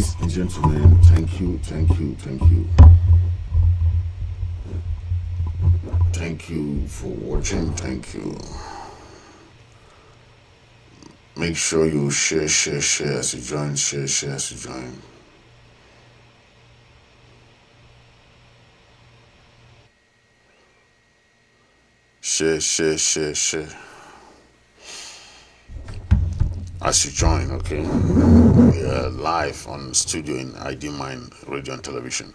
Ladies and gentlemen, thank you. Thank you for watching. Thank you. Make sure you share as you join. Share as you join. Share. As you join, okay? We are live on studio in ID Mind Radio and Television.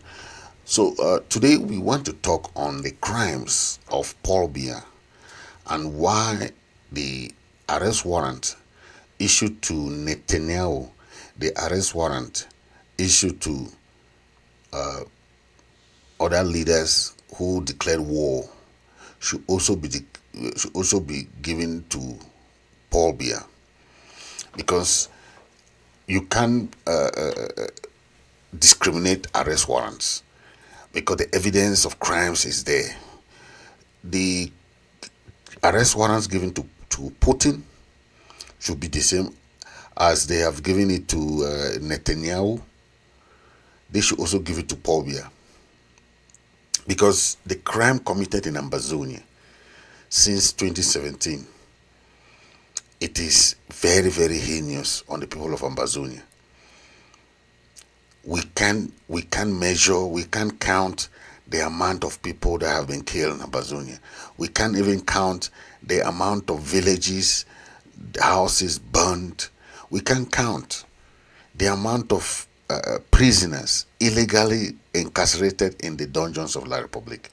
So today we want to talk on the crimes of Paul Biya and why the arrest warrant issued to Netanyahu, the arrest warrant issued to other leaders who declared war should also be given to Paul Biya, because you can't discriminate arrest warrants because the evidence of crimes is there. The arrest warrants given to Putin should be the same as they have given it to Netanyahu. They should also give it to Paul Biya, because the crime committed in Ambazonia since 2017, it is very, very heinous on the people of Ambazonia. We can measure, we can count the amount of people that have been killed in Ambazonia. We can't even count the amount of villages, houses burned. We can count the amount of prisoners illegally incarcerated in the dungeons of La Republic.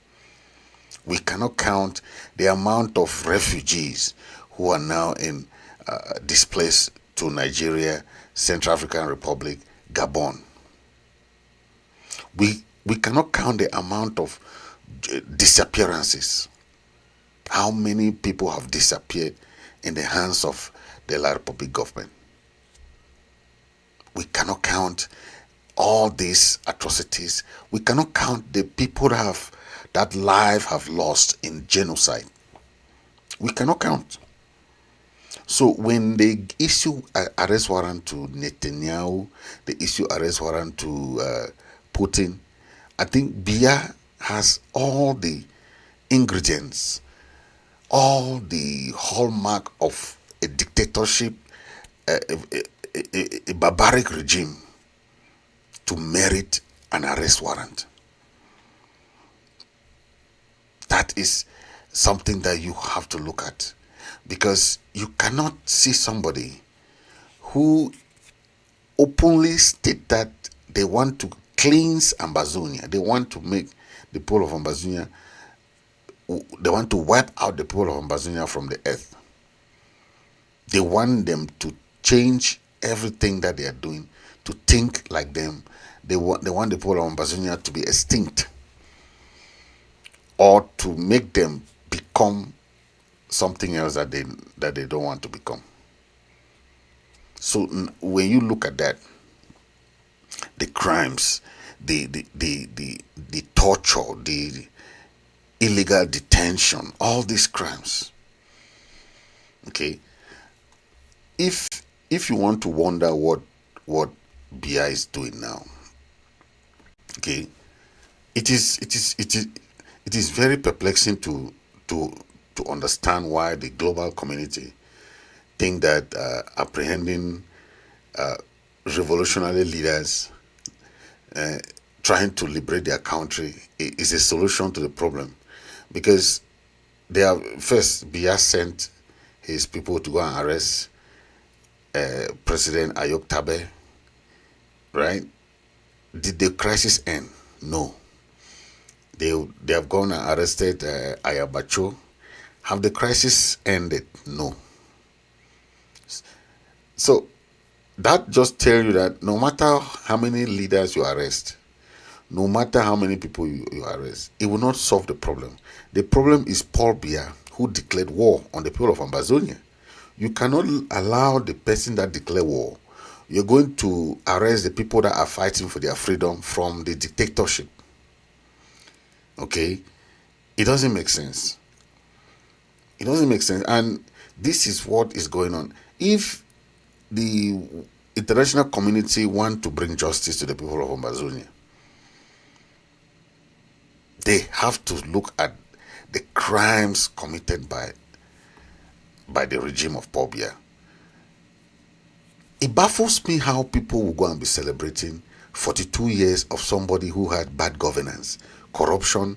We cannot count the amount of refugees who are now in displaced to Nigeria, Central African Republic, Gabon. We cannot count the amount of disappearances. How many people have disappeared in the hands of the La Republic government? We cannot count all these atrocities. We cannot count the people that life have lost in genocide. We cannot count. So when they issue arrest warrant to Netanyahu, they issue arrest warrant to Putin, I think Biya has all the ingredients, all the hallmark of a dictatorship, a barbaric regime to merit an arrest warrant. That is something that you have to look at, because you cannot see somebody who openly state that they want to cleanse Ambazonia, they want to make the people of Ambazonia, they want to wipe out the people of Ambazonia from the earth. They want them to change everything that they are doing, to think like them. They want the people of Ambazonia to be extinct, or to make them become something else that they don't want to become. So when you look at that, the crimes, the torture, the illegal detention, all these crimes, okay, if you want to wonder what Biya is doing now, okay, it is very perplexing to understand why the global community think that apprehending revolutionary leaders trying to liberate their country is a solution to the problem. Because first, Biya sent his people to go and arrest President Ayok Tabe, right? Did the crisis end? No. They have gone and arrested Ayabacho. Have the crisis ended? No. So that just tells you that no matter how many leaders you arrest, no matter how many people you arrest, it will not solve the problem. The problem is Paul Biya, who declared war on the people of Ambazonia. You cannot allow the person that declared war. You're going to arrest the people that are fighting for their freedom from the dictatorship. Okay? It doesn't make sense. It doesn't make sense. And this is what is going on. If the international community want to bring justice to the people of Ambazonia, they have to look at the crimes committed by the regime of Paul Biya. It baffles me how people will go and be celebrating 42 years of somebody who had bad governance, corruption,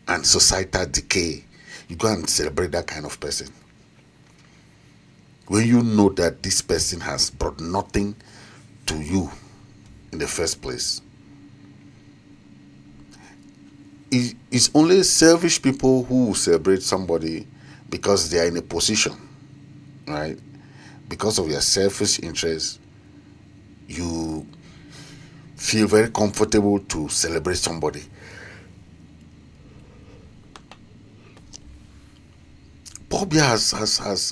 and societal decay. You go and celebrate that kind of person, when you know that this person has brought nothing to you in the first place. It's only selfish people who will celebrate somebody because they are in a position, right? Because of your selfish interest, you feel very comfortable to celebrate somebody. Paul Biya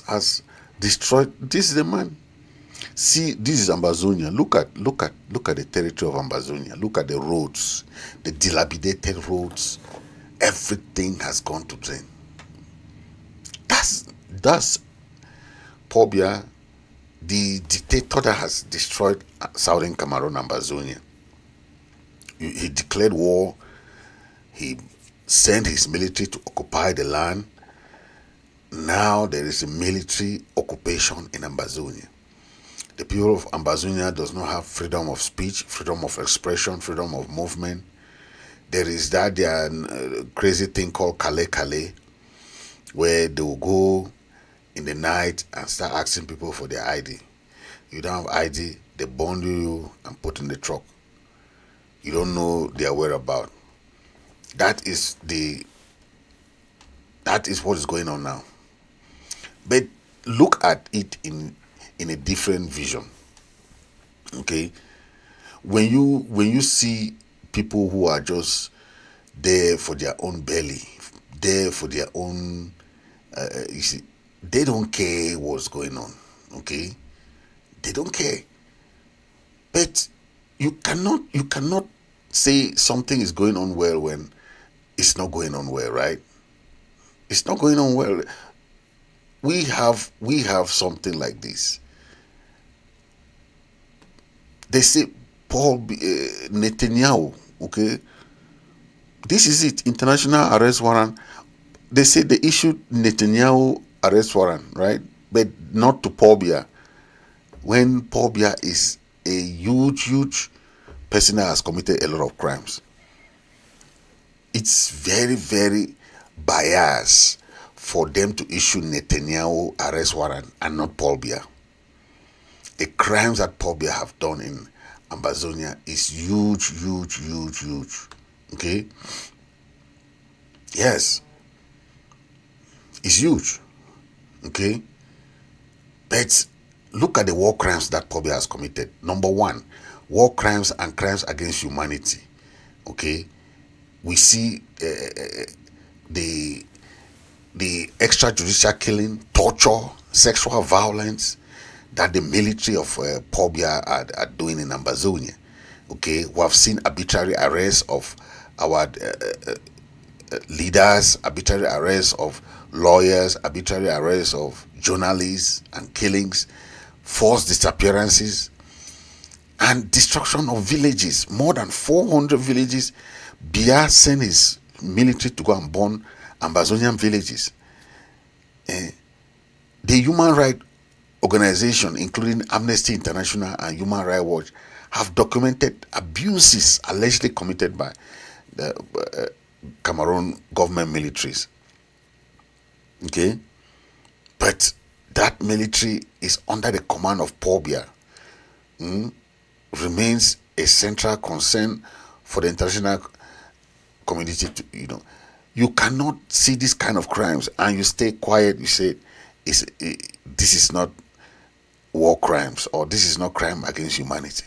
has destroyed. This is the man. See, this is Ambazonia. Look at the territory of Ambazonia. Look at the roads, the dilapidated roads. Everything has gone to drain. That's Paul Biya, the dictator that has destroyed southern Cameroon, Ambazonia. He declared war. He sent his military to occupy the land. Now there is a military occupation in Ambazonia. The people of Ambazonia does not have freedom of speech, freedom of expression, freedom of movement. There is that crazy thing called Kale, where they will go in the night and start asking people for their ID. You don't have ID, they bundle you and put in the truck. You don't know their whereabouts. That is what is going on now. But look at it in a different vision. Okay, when you see people who are just there for their own belly, there for their own, you see, they don't care what's going on. Okay, they don't care. But you cannot say something is going on well when it's not going on well, right? It's not going on well. We have something like this. They say Netanyahu, okay? This is it, international arrest warrant. They say they issued Netanyahu arrest warrant, right? But not to Paul Biya. When Paul Biya is a huge person that has committed a lot of crimes. It's very, very biased for them to issue Netanyahu arrest warrant and not Paul Biya. The crimes that Paul Biya have done in Ambazonia is huge. Okay? Yes. It's huge. Okay? But look at the war crimes that Paul Biya has committed. Number one, war crimes and crimes against humanity. Okay? We see the extrajudicial killing, torture, sexual violence that the military of Paul Biya are doing in Ambazonia. Okay, we have seen arbitrary arrests of our leaders, arbitrary arrests of lawyers, arbitrary arrests of journalists, and killings, forced disappearances, and destruction of villages. More than 400 villages. Biya sent his military to go and burn Ambazonian villages. The human rights organization, including Amnesty International and Human Rights Watch, have documented abuses allegedly committed by the Cameroon government militaries. Okay? But that military is under the command of Paul Biya. Remains a central concern for the international community to, you cannot see this kind of crimes and you stay quiet. You say this is not war crimes, or this is not crime against humanity.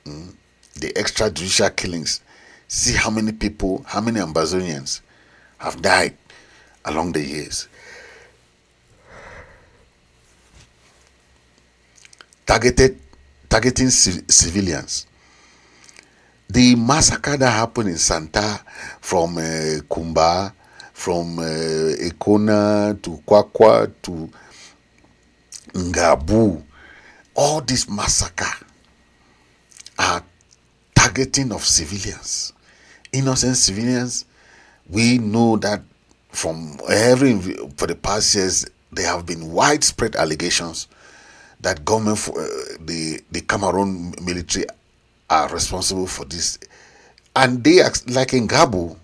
The extrajudicial killings. See how many people, how many Ambazonians have died along the years. Targeting civilians. The massacre that happened in Santa, from Kumba, from Ekona to Kwakwa to Ngabu, all this massacre are targeting of civilians, innocent civilians. We know that from for the past years, there have been widespread allegations that government, the Cameroon military, are responsible for this, and they are like in Gabo.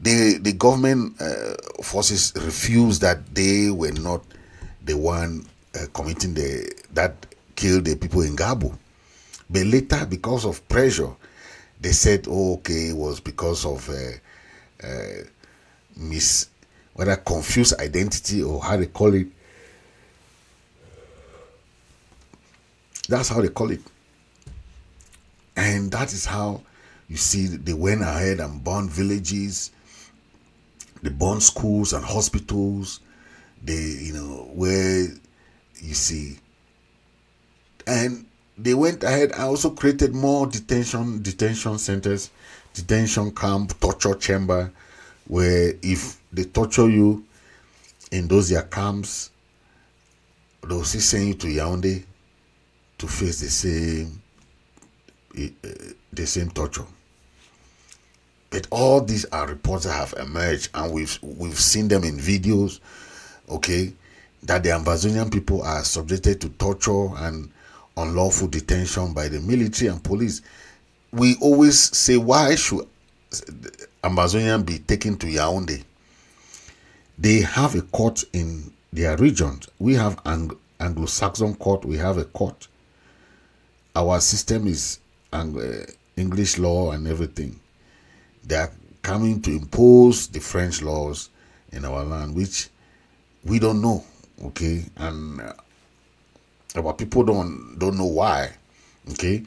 The government forces refused that they were not the one committing that killed the people in Gabo. But later, because of pressure, they said, "Oh, okay, it was because of whether confused identity or how they call it." That's how they call it, and that is how you see they went ahead and burned villages. They burned schools and hospitals. They, where you see, and they went ahead and also created more detention centers, detention camp, torture chamber, where if they torture you in those their camps, they'll still send you to Yaoundé to face the same torture. But all these are reports that have emerged, and we've seen them in videos, okay, that the Ambazonian people are subjected to torture and unlawful detention by the military and police. We always say, why should Ambazonian be taken to Yaoundé? They have a court in their regions. We have Anglo-Saxon court. We have a court. Our system is English law and everything. They are coming to impose the French laws in our land, which we don't know, okay, and our people don't know why, okay.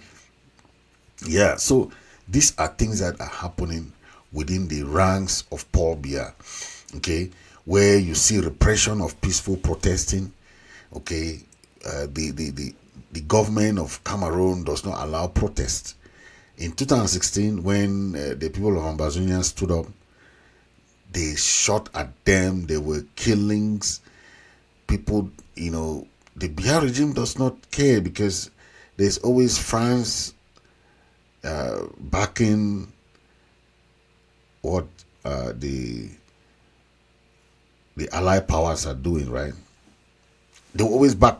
Yeah, so these are things that are happening within the ranks of Paul Biya, okay, where you see repression of peaceful protesting, okay. The government of Cameroon does not allow protest. In 2016, when the people of Ambazonia stood up, they shot at them. There were killings. People, the Biya regime does not care because there's always France backing what the Allied powers are doing, right? They always back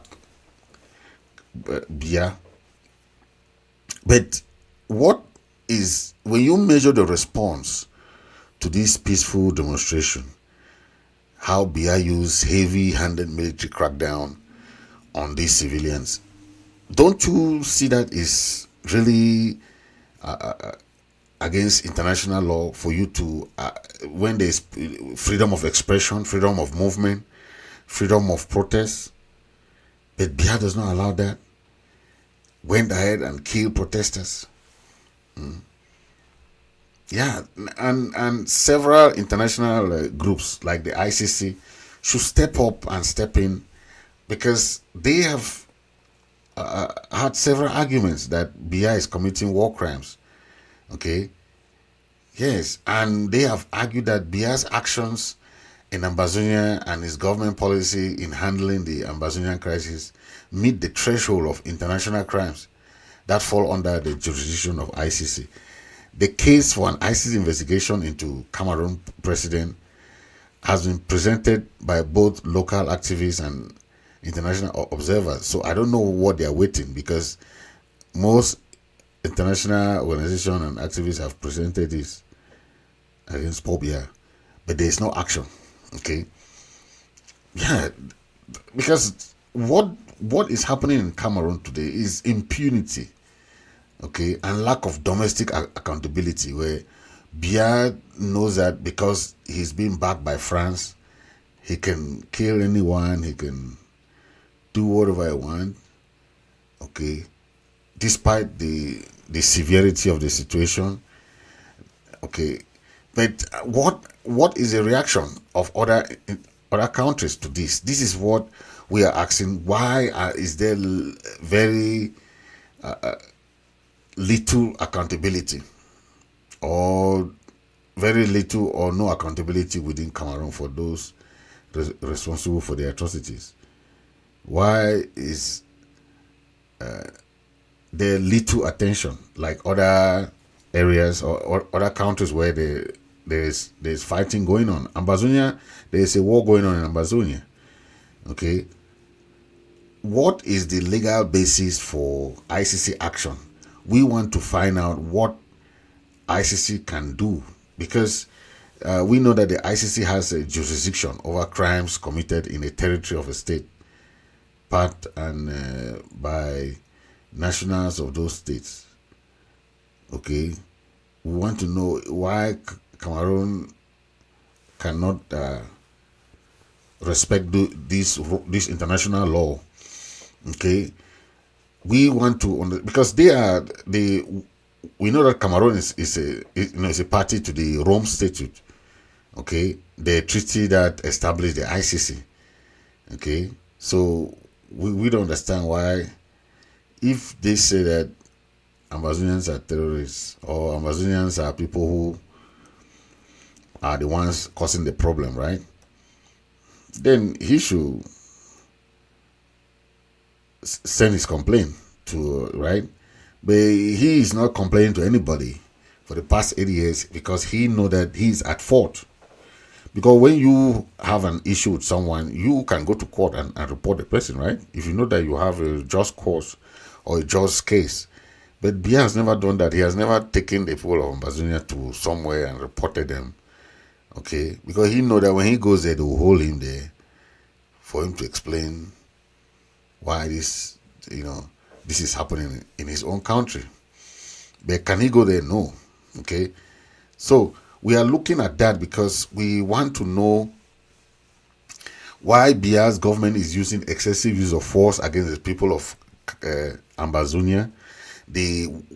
Biya. But what is, when you measure the response to this peaceful demonstration, how Biya used heavy-handed military crackdown on these civilians, don't you see that is really against international law for you to, when there's freedom of expression, freedom of movement, freedom of protest, but Biya does not allow that, went ahead and killed protesters. Yeah, and several international groups like the ICC should step up and step in, because they have had several arguments that Biya is committing war crimes. Okay, yes, and they have argued that Biya's actions in Ambazonia and his government policy in handling the Ambazonian crisis meet the threshold of international crimes that fall under the jurisdiction of ICC. The case for an ICC investigation into Cameroon president has been presented by both local activists and international observers. So I don't know what they are waiting, because most international organizations and activists have presented this against Paul Biya, but there is no action. Okay, yeah, because what is happening in Cameroon today is impunity, okay, and lack of domestic accountability, where Biya knows that because he's being backed by France, he can kill anyone, he can do whatever he wants, okay, despite the severity of the situation, okay. But what is the reaction of other countries to this? This is what we are asking. Why is there very little accountability, or very little or no accountability within Cameroon for those responsible for the atrocities? Why is there little attention like other areas or other countries where there's fighting going on. Ambazonia, there is a war going on in Ambazonia. Okay, what is the legal basis for ICC action? We want to find out what ICC can do, because we know that the ICC has a jurisdiction over crimes committed in a territory of a state, part and by nationals of those states. Okay, we want to know why Cameroon cannot respect this international law. Okay, we want to because we know that Cameroon is a party to the Rome Statute. Okay, the treaty that established the ICC. Okay, so we don't understand why, if they say that Ambazonians are terrorists or Ambazonians are people who are the ones causing the problem, right? Then he should send his complaint to, right? But he is not complaining to anybody for the past 8 years because he know that he's at fault. Because when you have an issue with someone, you can go to court and report the person, right? If you know that you have a just cause or a just case. But Biya has never done that. He has never taken the people of Ambazonia to somewhere and reported them. Okay? Because he know that when he goes there, they will hold him there for him to explain why this is happening in his own country. But can he go there? No. Okay? So we are looking at that because we want to know why Biya's government is using excessive use of force against the people of Ambazonia.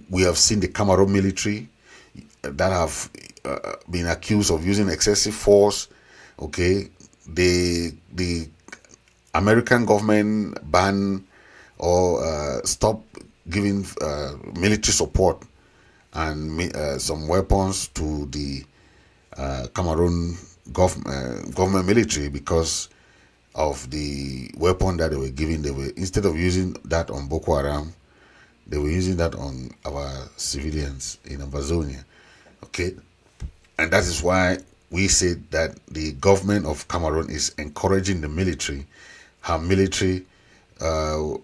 We have seen the Cameroon military that have been accused of using excessive force. Okay, the American government ban or stop giving military support and some weapons to the Cameroon government military because of the weapon that they were giving. They were, instead of using that on Boko Haram, they were using that on our civilians in Ambazonia. Okay, and that is why we said that the government of Cameroon is encouraging the military, her military,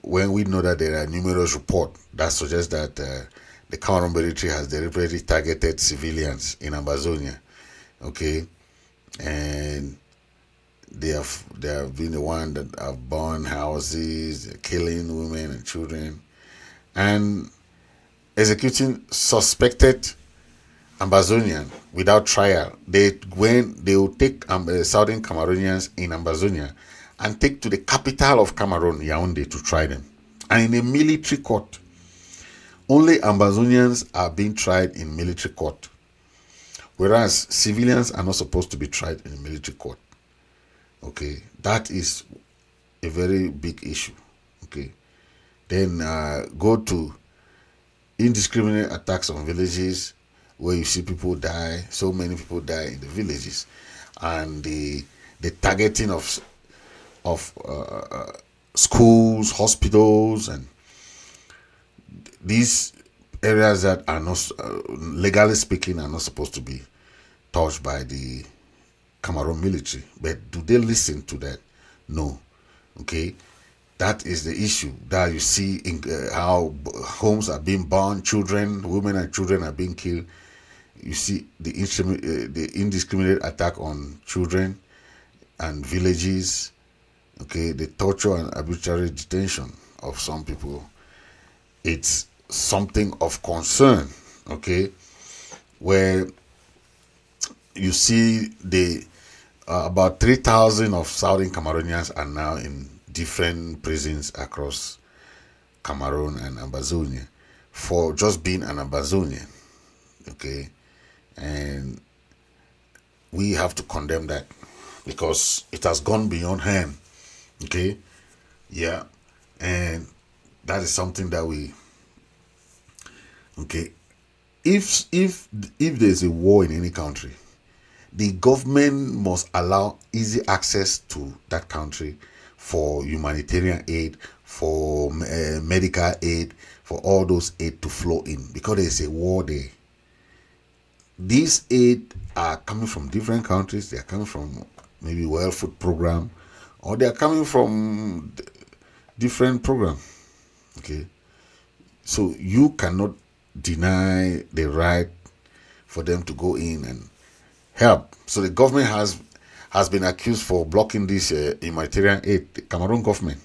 when we know that there are numerous reports that suggest that the Cameroon military has deliberately targeted civilians in Ambazonia. Okay, and they have been the one that have burned houses, killing women and children, and executing suspected Ambazonian without trial. They will take southern Cameroonians in Ambazonia and take to the capital of Cameroon, Yaoundé, to try them, and in a military court. Only Ambazonians are being tried in military court, whereas civilians are not supposed to be tried in a military court. Okay, that is a very big issue. Okay, then go to indiscriminate attacks on villages where you see people die. So many people die in the villages, and the targeting of schools, hospitals, and these areas that are not, legally speaking, are not supposed to be touched by the Cameroon military. But do they listen to that? No. Okay, that is the issue that you see in how homes are being burned, women and children are being killed. You see the indiscriminate attack on children and villages. Okay, the torture and arbitrary detention of some people. It's something of concern. Okay, where you see the about 3,000 of Southern Cameroonians are now in different prisons across Cameroon and Ambazonia for just being an Ambazonian. Okay, and we have to condemn that because it has gone beyond hand. Okay, yeah, and that is something that we. Okay, if there's a war in any country, the government must allow easy access to that country for humanitarian aid, for medical aid, for all those aid to flow in, because there's a war there. These aid are coming from different countries. They are coming from maybe World Food Program, or they are coming from different program. Okay, so you cannot deny the right for them to go in and help. So the government has been accused for blocking this humanitarian aid, the Cameroon government,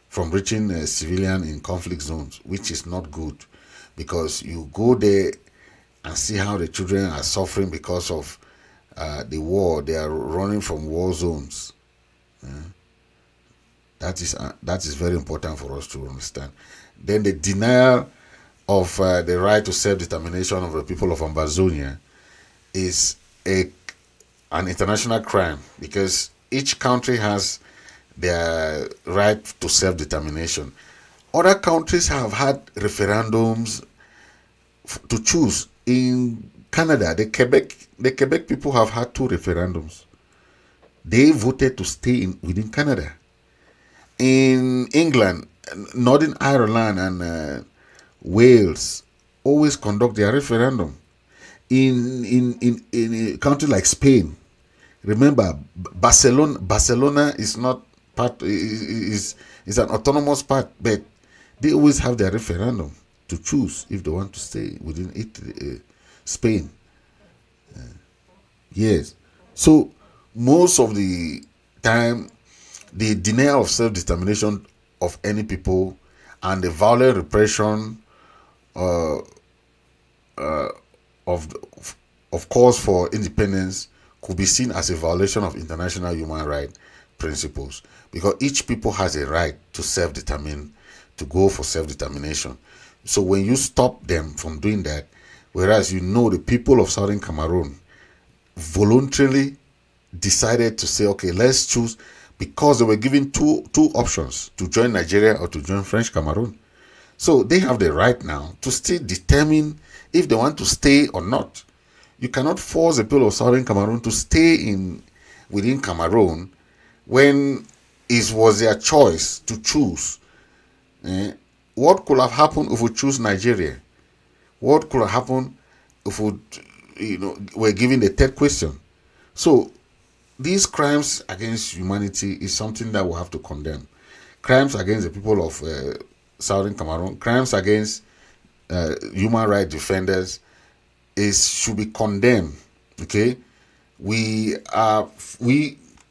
from reaching civilian in conflict zones, which is not good, because you go there and see how the children are suffering because of the war. They are running from war zones. That is very important for us to understand. Then the denial of the right to self-determination of the people of Ambazonia is an international crime, because each country has their right to self-determination. Other countries have had referendums to choose. In Canada, the Quebec people have had 2 referendums. They voted to stay within Canada. In England, Northern Ireland, and Wales always conduct their referendum. In a country like Spain, remember, Barcelona is not part, is an autonomous part, but they always have their referendum to choose if they want to stay within Spain. Yes. So most of the time, the denial of self-determination of any people and the violent repression of calls for independence could be seen as a violation of international human rights principles, because each people has a right to self-determine, to go for self-determination. So when you stop them from doing that, whereas the people of Southern Cameroon voluntarily decided to say, okay, let's choose, because they were given two options, to join Nigeria or to join French Cameroon. So they have the right now to still determine if they want to stay or not. You cannot force the people of Southern Cameroon to stay within Cameroon when it was their choice to choose. What could have happened if we choose Nigeria? What could have happened if we were given the third question? So these crimes against humanity is something that we have to condemn. Crimes against the people of Southern Cameroon, crimes against human rights defenders should be condemned. Okay,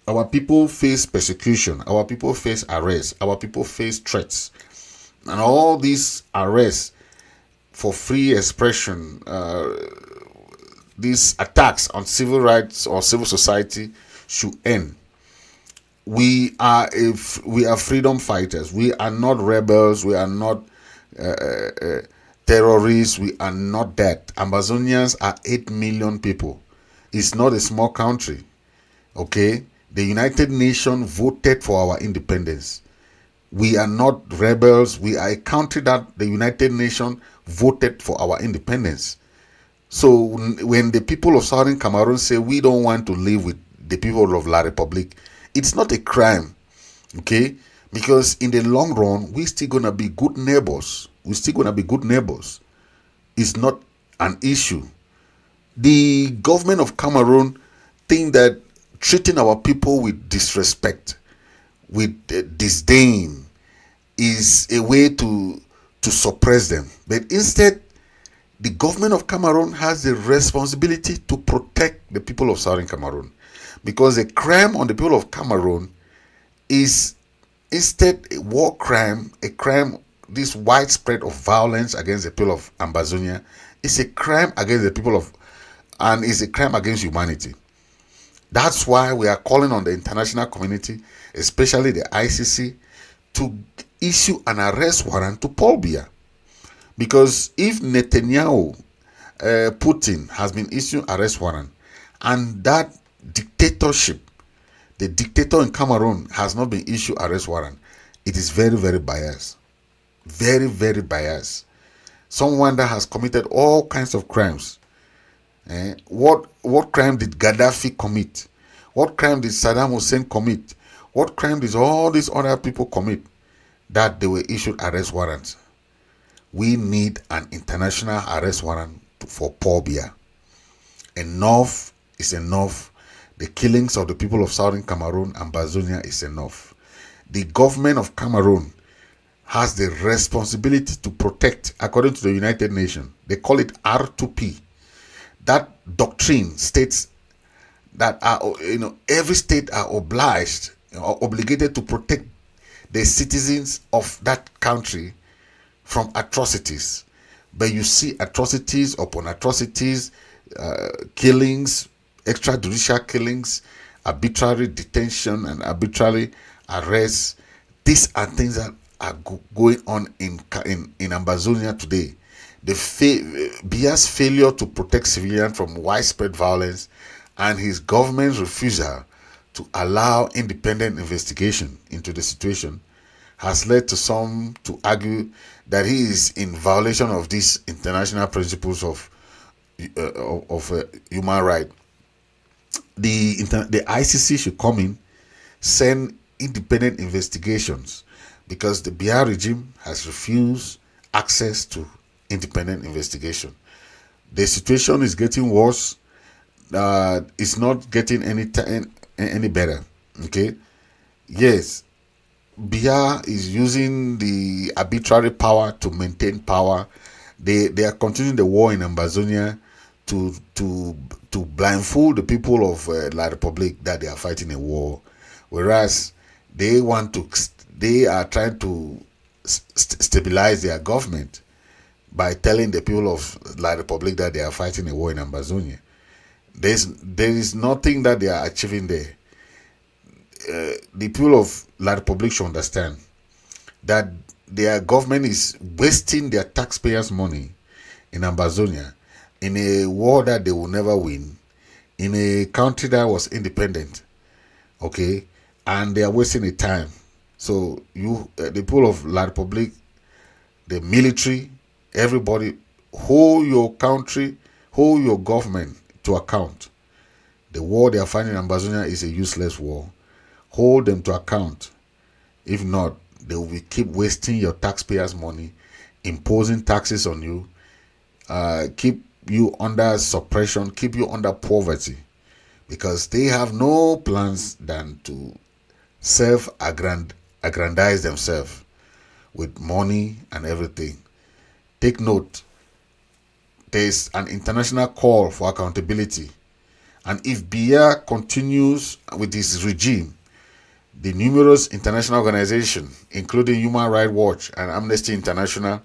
our people face persecution, our people face arrest, our people face threats, and all these arrests for free expression, these attacks on civil rights or civil society should end. We are freedom fighters. We are not rebels. We are not terrorists. We are not that. Ambazonians are 8 million people. It's not a small country. Okay? The United Nations voted for our independence. We are not rebels. We are a country that the United Nations voted for our independence. So when the people of Southern Cameroon say we don't want to live with the people of La République, it's not a crime, okay? Because in the long run, we're still going to be good neighbors. We're still going to be good neighbors. It's not an issue. The government of Cameroon think that treating our people with disrespect, with disdain, is a way to suppress them. But instead, the government of Cameroon has the responsibility to protect the people of Southern Cameroon, because a crime on the people of Cameroon is instead a war crime, a crime, this widespread of violence against the people of Ambazonia is a crime against the people and is a crime against humanity. That's why we are calling on the international community, especially the ICC, to issue an arrest warrant to Paul Biya. Because if Netanyahu, Putin has been issuing arrest warrant, and that dictatorship, the dictator in Cameroon has not been issued arrest warrant, it is very, very biased. Very, very biased. Someone that has committed all kinds of crimes. What crime did Gaddafi commit? What crime did Saddam Hussein commit? What crime did all these other people commit? that they were issued arrest warrants. We need an international arrest warrant for Paul Biya. Enough is enough. The killings of the people of Southern Cameroon and Ambazonia is enough. The government of Cameroon has the responsibility to protect, according to the United Nations. They call it R2P. That doctrine states that every state are obliged or obligated to protect the citizens of that country from atrocities. But you see atrocities upon atrocities, killings, extrajudicial killings, arbitrary detention and arbitrary arrests. These are things that are going on in Ambazonia today. Biya's failure to protect civilians from widespread violence and his government's refusal to allow independent investigation into the situation has led to some to argue that he is in violation of these international principles of human rights. The ICC should come in, send independent investigations, because the Biya regime has refused access to independent investigation. The situation is getting worse. It's not getting any better. Okay, yes, Biya is using the arbitrary power to maintain power. They are continuing the war in Ambazonia to blindfold the people of La Republic that they are fighting a war, whereas they are trying to stabilize their government by telling the people of La Republic that they are fighting a war in Ambazonia. There is nothing that they are achieving there. The people of La Republic should understand that their government is wasting their taxpayers' money in Ambazonia in a war that they will never win, in a country that was independent. Okay, and they are wasting the time. So the people of La Republic, the military, everybody, hold your country, hold your government to account. The war they are fighting in Ambazonia is a useless war. Hold them to account. If not, they will keep wasting your taxpayers' money, imposing taxes on you, keep you under suppression, keep you under poverty, because they have no plans than to aggrandize themselves with money and everything. Take note, there is an international call for accountability, and if Biya continues with this regime, the numerous international organizations, including Human Rights Watch and Amnesty International,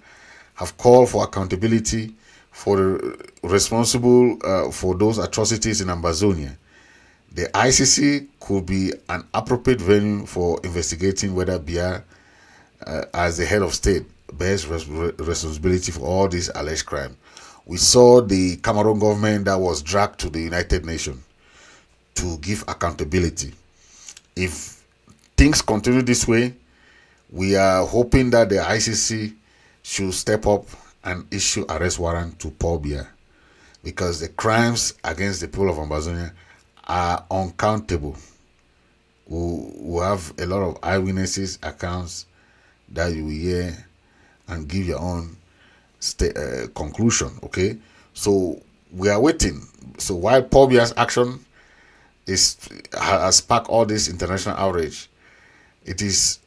have called for accountability for the responsible for those atrocities in Ambazonia. The ICC could be an appropriate venue for investigating whether Biya, as the head of state, bears responsibility for all these alleged crimes. We saw the Cameroon government that was dragged to the United Nations to give accountability. If things continue this way, we are hoping that the ICC should step up and issue arrest warrant to Paul Biya, because the crimes against the people of Ambazonia are uncountable. We have a lot of eyewitnesses accounts that you will hear and give your own conclusion. Okay, so we are waiting. So while Paul Biya's action has sparked all this international outrage, it is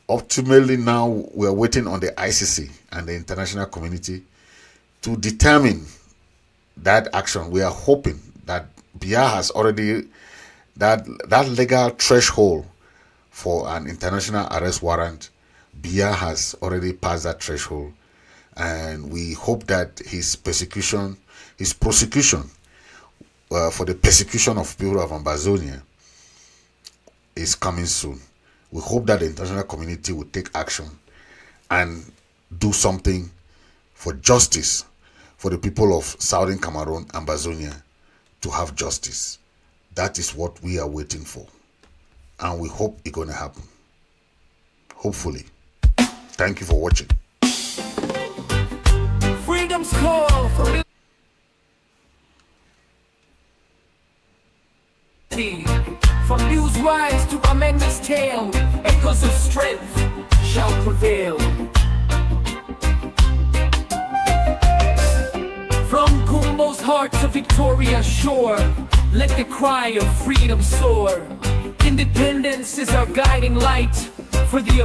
ultimately now we are waiting on the ICC and the international community to determine that action. We are hoping that Biya has already that legal threshold for an international arrest warrant. Biya has already passed that threshold, and we hope that his prosecution for the persecution of people of Ambazonia is coming soon. We hope that the international community will take action and do something for justice for the people of Southern Cameroon, Ambazonia, to have justice. That is what we are waiting for, and we hope it's going to happen. Hopefully. Thank you for watching. Freedom's call for from news rise to amend this tale, echoes of strength. shall prevail. From Kumbo's heart to Victoria's shore, let the cry of freedom soar. Independence is our guiding light for the